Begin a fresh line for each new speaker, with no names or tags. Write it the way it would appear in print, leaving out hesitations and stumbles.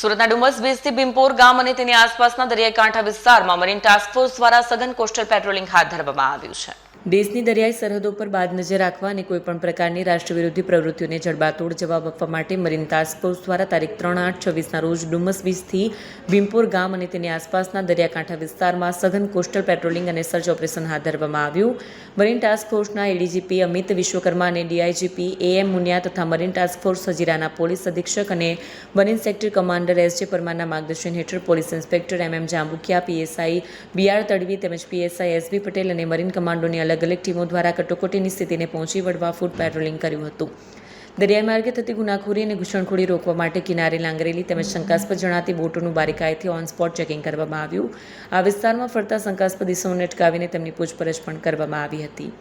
સુરતના ડુમસ બીચથી ભીમપોર ગામ અને તેની આસપાસના દરિયાકાંઠા વિસ્તારમાં મરીન ટાસ્ક ફોર્સ દ્વારા સઘન કોસ્ટલ પેટ્રોલિંગ હાથ ધરવામાં આવ્યું છે। દેશની દરિયાઈ સરહદો પર બાદ નજર રાખવા અને કોઈપણ પ્રકારની રાષ્ટ્રવિરોધી પ્રવૃત્તિઓને જડબાતોડ જવાબ આપવા માટે મરીન ટાસ્ક ફોર્સ દ્વારા તારીખ 3/8/26ના રોજ ડુમસ બીચથી ભીમપોર ગામ અને તેની આસપાસના દરિયાકાંઠા વિસ્તારમાં સઘન કોસ્ટલ પેટ્રોલિંગ અને સર્ચ ઓપરેશન હાથ ધરવામાં આવ્યું। મરીન ટાસ્ક ફોર્સના એડીજીપી અમિત વિશ્વકર્મા અને ડીઆઈજીપી એએમ મુનિયા તથા મરીન ટાસ્ક ફોર્સ હજીરાના પોલીસ અધિક્ષક અને મરીન સેક્ટર કમાન્ડર એસજે પરમારના માર્ગદર્શન હેઠળ police inspector MM Jambukiya, PSI BR Tadvi તેમજ પીએસઆઈ એસબી પટેલ અને મરીન કમાન્ડોની અલગ અલગ ટીમો દ્વારા કટોકટીની સ્થિતિને પહોંચી વળવા ફૂટ પેટ્રોલિંગ કર્યું હતું। દરિયાઈ માર્ગે થતી ગુનાખોરી અને ઘૂસણખોરી રોકવા માટે કિનારે લાંગરેલી તેમજ શંકાસ્પદ જણાતી બોટોનું બારીકાઈથી ઓન સ્પોટ ચેકિંગ કરવામાં આવ્યું। આ વિસ્તારમાં ફરતા શંકાસ્પદ ઇસમોને અટકાવીને તેમની પૂછપરછ પણ કરવામાં આવી હતી।